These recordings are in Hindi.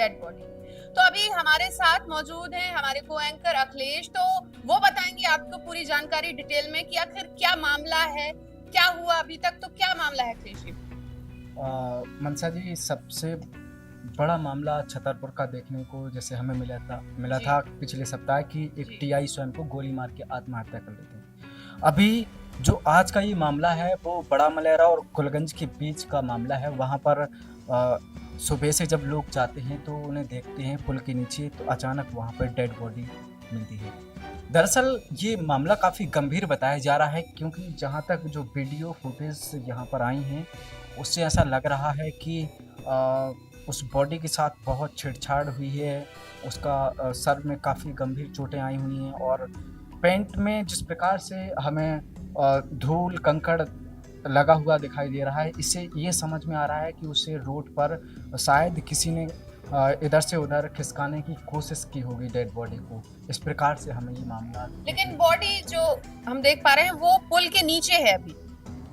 Dead body. तो अभी हमारे साथ मौजूद हैं हमारे को एंकर अखिलेश, तो वो बताएंगे आपको पूरी जानकारी डिटेल में कि आखिर क्या मामला है, क्या हुआ अभी तक, तो क्या मामला है अखिलेश जी? मनसा जी, सबसे बड़ा मामला छतरपुर का देखने को जैसे हमें मिला था जी। पिछले सप्ताह कि एक जी। टीआई स्वयं को गोली मार के आत्महत्या कर लेते हैं। अभी जो आज का ये मामला है वो बड़ा मलेरा और कुलगंज के बीच का मामला है। वहाँ पर सुबह से जब लोग जाते हैं तो उन्हें देखते हैं पुल के नीचे, तो अचानक वहाँ पर डेड बॉडी मिलती है। दरअसल ये मामला काफ़ी गंभीर बताया जा रहा है, क्योंकि जहाँ तक जो वीडियो फुटेज यहाँ पर आई हैं उससे ऐसा लग रहा है कि अ, उस बॉडी के साथ बहुत छेड़छाड़ हुई है। उसका सर में काफ़ी गंभीर चोटें आई हुई हैं, और पेंट में जिस प्रकार से हमें धूल कंकड़ लगा हुआ दिखाई दे रहा है, इससे ये समझ में आ रहा है कि उसे रोड पर शायद किसी ने इधर से उधर खिसकाने की कोशिश की होगी डेड बॉडी को। इस प्रकार से हमें ये मामला देखने लेकिन को मिला। बॉडी जो हम देख पा रहे हैं वो पुल के नीचे है अभी।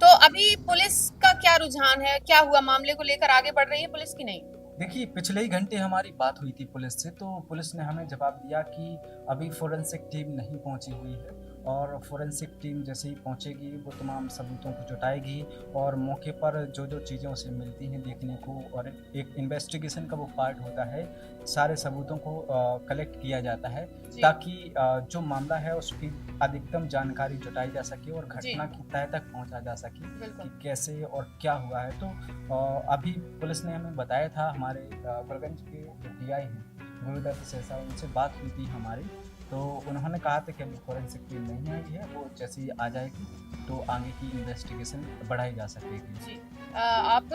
तो अभी पुलिस का क्या रुझान है, क्या हुआ, मामले को लेकर आगे बढ़ रही है पुलिस की नहीं? देखिए, पिछले ही घंटे हमारी बात हुई थी पुलिस से, तो पुलिस ने हमें जवाब दिया कि अभी फोरेंसिक टीम नहीं पहुंची हुई है, और फोरेंसिक टीम जैसे ही पहुंचेगी वो तमाम सबूतों को जुटाएगी, और मौके पर जो जो चीज़ें उसे मिलती हैं देखने को, और एक इन्वेस्टिगेशन का वो पार्ट होता है, सारे सबूतों को कलेक्ट किया जाता है, जी। ताकि जो मामला है उसकी अधिकतम जानकारी जुटाई जा सके और जी। घटना की तह तक पहुंचा जा सके कि बिल्कुल। कैसे और क्या हुआ है। तो अभी पुलिस ने हमें बताया था, हमारे कुलगंज के जो टीआई हैं गुरुदत्त सेसा, उनसे बात हुई थी हमारी, तो उन्होंने कहा था कि अभी फोरेंसिक टीम नहीं आई है, वो जैसे ही आ जाएगी तो आगे की इन्वेस्टिगेशन बढ़ाई जा सकेगी। जी। आप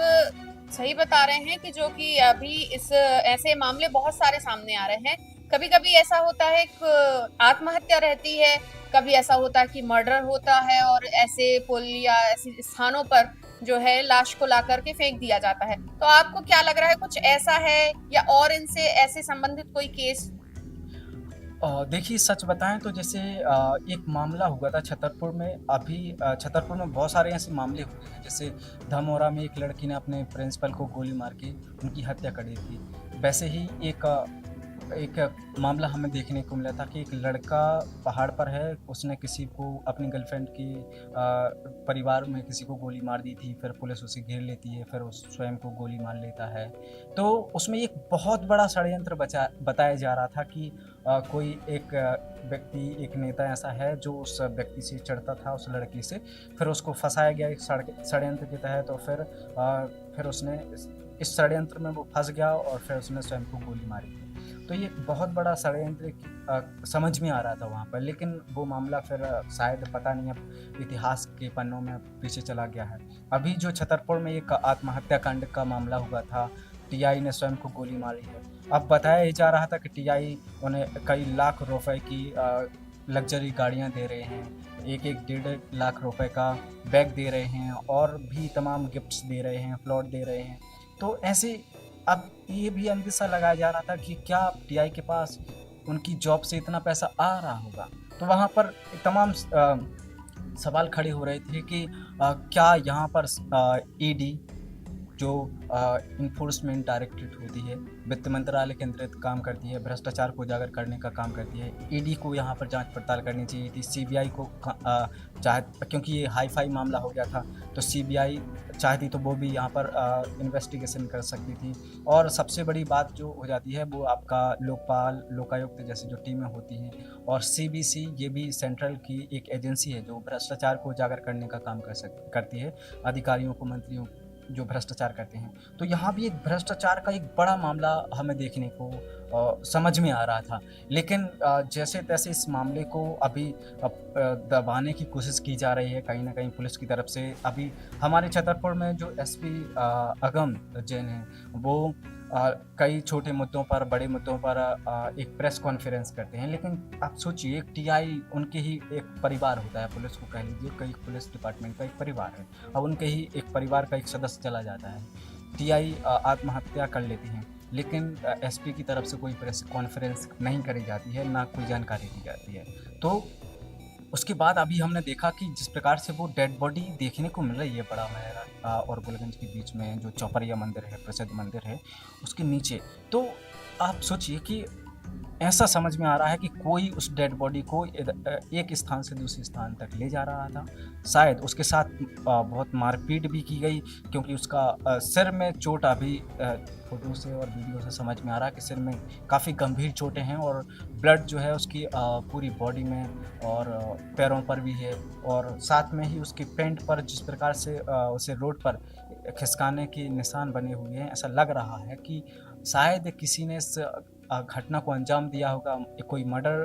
सही बता रहे हैं कि जो कि अभी इस ऐसे मामले बहुत सारे सामने आ रहे हैं। कभी-कभी ऐसा होता है आत्महत्या रहती है, कभी ऐसा होता है कि मर्डर होता है और ऐसे पुल या ऐसे स्थानों पर जो है लाश को ला करके फेंक दिया जाता है। तो आपको क्या लग रहा है, कुछ ऐसा है या और इनसे ऐसे संबंधित कोई केस? देखिए, सच बताएँ तो जैसे एक मामला हुआ था छतरपुर में। अभी छतरपुर में बहुत सारे ऐसे मामले हुए हैं, जैसे धमौरा में एक लड़की ने अपने प्रिंसिपल को गोली मार के उनकी हत्या कर दी थी। वैसे ही एक मामला हमें देखने को मिला था कि एक लड़का पहाड़ पर है, उसने किसी को, अपनी गर्लफ्रेंड की परिवार में किसी को गोली मार दी थी, फिर पुलिस उसे घेर लेती है, फिर उस स्वयं को गोली मार लेता है। तो उसमें एक बहुत बड़ा षड्यंत्र बताया जा रहा था कि कोई एक व्यक्ति, एक नेता ऐसा है जो उस व्यक्ति से चिढ़ता था, उस लड़की से, फिर उसको फँसाया गया एक षड्यंत्र के तहत, और फिर उसने इस षड्यंत्र में वो फँस गया और फिर उसने स्वयं को गोली मारी थी। तो ये बहुत बड़ा षड्यंत्र समझ में आ रहा था वहाँ पर, लेकिन वो मामला फिर शायद पता नहीं अब इतिहास के पन्नों में पीछे चला गया है। अभी जो छतरपुर में एक आत्महत्या कांड का मामला हुआ था, टीआई ने स्वयं को गोली मारी है। अब बताया ही जा रहा था कि टीआई उन्हें कई लाख रुपए की लग्ज़री गाड़ियाँ दे रहे हैं, 1-1 डेढ़ लाख रुपए का बैग दे रहे हैं, और भी तमाम गिफ्ट्स दे रहे हैं, प्लॉट दे रहे हैं। तो ऐसे अब ये भी अंदेशा लगाया जा रहा था कि क्या टीआई के पास उनकी जॉब से इतना पैसा आ रहा होगा? तो वहाँ पर तमाम सवाल खड़े हो रहे थे कि क्या यहाँ पर ईडी, जो इन्फोर्समेंट डायरेक्टरेट होती है, वित्त मंत्रालय के अंतर्गत काम करती है, भ्रष्टाचार को उजागर करने का काम करती है, ईडी को यहाँ पर जांच पड़ताल करनी चाहिए थी, सीबीआई को क्योंकि ये हाई-फाई मामला हो गया था, तो सीबीआई चाहती तो वो भी यहाँ पर इन्वेस्टिगेशन कर सकती थी। और सबसे बड़ी बात जो हो जाती है वो आपका लोकपाल, लोकायुक्त जैसी जो टीमें होती हैं, और सीबीसी, ये भी सेंट्रल की एक एजेंसी है जो भ्रष्टाचार को उजागर करने का काम करती है, अधिकारियों को, मंत्रियों जो भ्रष्टाचार करते हैं। तो यहाँ भी एक भ्रष्टाचार का एक बड़ा मामला हमें देखने को समझ में आ रहा था। लेकिन जैसे-तैसे इस मामले को अभी दबाने की कोशिश की जा रही है कहीं न कहीं पुलिस की तरफ से। अभी हमारे छतरपुर में जो एसपी अगम जैन हैं, वो कई छोटे मुद्दों पर, बड़े मुद्दों पर एक प्रेस कॉन्फ्रेंस करते हैं। लेकिन आप सोचिए, एक टीआई उनके ही एक परिवार होता है, पुलिस को कह लीजिए, कई पुलिस डिपार्टमेंट का एक परिवार है। अब उनके ही एक परिवार का एक सदस्य चला जाता है, टीआई आत्महत्या कर लेती हैं, लेकिन एसपी की तरफ से कोई प्रेस कॉन्फ्रेंस नहीं करी जाती है, ना कोई जानकारी दी जाती है। तो उसके बाद अभी हमने देखा कि जिस प्रकार से वो डेड बॉडी देखने को मिल रही है बड़ा महरा और गोलगंज के बीच में, जो चौपरिया मंदिर है, प्रसिद्ध मंदिर है, उसके नीचे। तो आप सोचिए कि ऐसा समझ में आ रहा है कि कोई उस डेड बॉडी को एक स्थान से दूसरे स्थान तक ले जा रहा था। शायद उसके साथ बहुत मारपीट भी की गई, क्योंकि उसका सिर में चोट अभी फ़ोटो से और वीडियो से समझ में आ रहा है कि सिर में काफ़ी गंभीर चोटें हैं, और ब्लड जो है उसकी पूरी बॉडी में और पैरों पर भी है, और साथ में ही उसकी पैंट पर जिस प्रकार से उसे रोड पर खिसकाने के निशान बने हुए हैं, ऐसा लग रहा है कि शायद किसी ने इस घटना को अंजाम दिया होगा। कोई मर्डर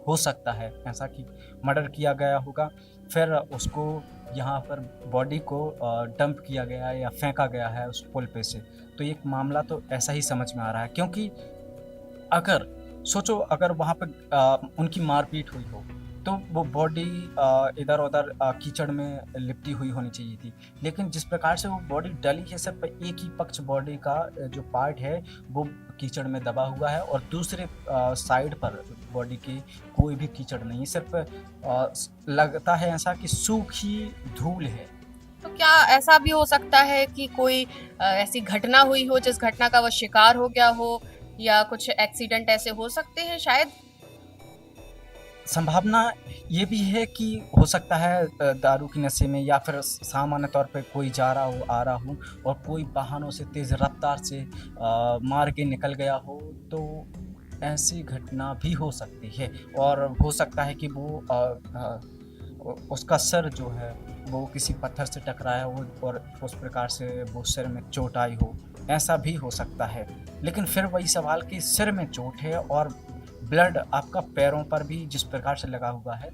हो सकता है, ऐसा कि मर्डर किया गया होगा, फिर उसको यहाँ पर बॉडी को डंप किया गया है या फेंका गया है उस पुल पे से। तो एक मामला तो ऐसा ही समझ में आ रहा है, क्योंकि अगर सोचो अगर वहाँ पे उनकी मारपीट हुई हो, तो वो बॉडी इधर-उधर कीचड़ में लिपटी हुई होनी चाहिए थी। लेकिन जिस प्रकार से वो बॉडी डली है, सिर्फ़ एक ही पक्ष बॉडी का जो पार्ट है वो कीचड़ में दबा हुआ है, और दूसरे साइड पर बॉडी के कोई भी कीचड़ नहीं है। सिर्फ़ लगता है ऐसा कि सूखी धूल है। तो क्या ऐसा भी हो सकता है कि कोई ऐसी घटना हुई हो जिस घटना का वो शिकार हो गया हो, या कुछ एक्सीडेंट ऐसे हो सकते हैं शायद? संभावना ये भी है कि हो सकता है दारू की नशे में या फिर सामान्य तौर पे कोई जा रहा हो, आ रहा हो, और कोई वाहनों से तेज़ रफ़्तार से मार के निकल गया हो, तो ऐसी घटना भी हो सकती है। और हो सकता है कि वो उसका सर जो है वो किसी पत्थर से टकराया हो और उस प्रकार से वो सिर में चोट आई हो, ऐसा भी हो सकता है। लेकिन फिर वही सवाल कि सिर में चोट है और ब्लड आपका पैरों पर भी जिस प्रकार से लगा हुआ है,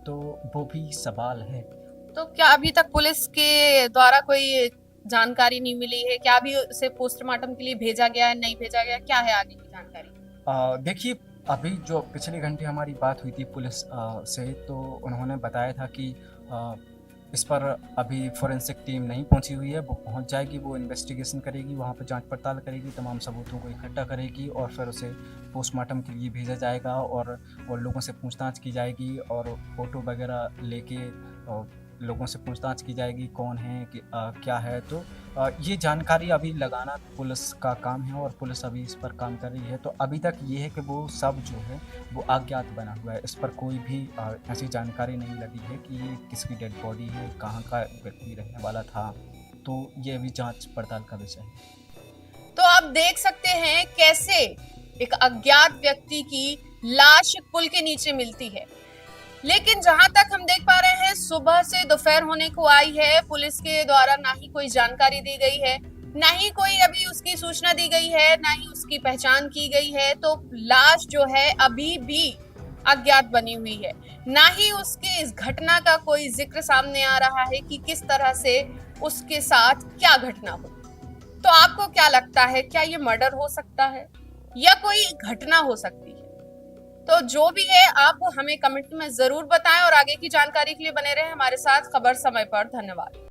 तो वो भी सवाल है। तो क्या अभी तक पुलिस के द्वारा कोई जानकारी नहीं मिली है? क्या अभी उसे पोस्टमार्टम के लिए भेजा गया है, नहीं भेजा गया? क्या है आगे की जानकारी? देखिए, अभी जो पिछले घंटे हमारी बात हुई थी पुलिस से, तो उन्होंने बताया था कि इस पर अभी फोरेंसिक टीम नहीं पहुंची हुई है, वो पहुंच जाएगी, वो इन्वेस्टिगेशन करेगी, वहां पर जांच पड़ताल करेगी, तमाम सबूतों को इकट्ठा करेगी, और फिर उसे पोस्टमार्टम के लिए भेजा जाएगा, और लोगों से पूछताछ की जाएगी, और फ़ोटो वगैरह लेके लोगों से पूछताछ की जाएगी कौन है कि क्या है। तो ये जानकारी अभी लगाना पुलिस का काम है, और पुलिस अभी इस पर काम कर रही है। तो अभी तक ये है कि वो सब जो है वो अज्ञात बना हुआ है। इस पर कोई भी ऐसी जानकारी नहीं लगी है कि ये किसकी डेड बॉडी है, कहाँ का व्यक्ति रहने वाला था। तो ये अभी जांच पड़ताल का विषय है। तो आप देख सकते हैं कैसे एक अज्ञात व्यक्ति की लाश पुल के नीचे मिलती है। लेकिन जहां तक हम देख पा रहे हैं, सुबह से दोपहर होने को आई है, पुलिस के द्वारा ना ही कोई जानकारी दी गई है, ना ही कोई अभी उसकी सूचना दी गई है, ना ही उसकी पहचान की गई है। तो लाश जो है अभी भी अज्ञात बनी हुई है, ना ही उसके इस घटना का कोई जिक्र सामने आ रहा है कि किस तरह से उसके साथ क्या घटना हुई। तो आपको क्या लगता है, क्या ये मर्डर हो सकता है या कोई घटना हो सकती है? तो जो भी है आप हमें कमेंट में जरूर बताएं, और आगे की जानकारी के लिए बने रहें हमारे साथ खबर समय पर। धन्यवाद।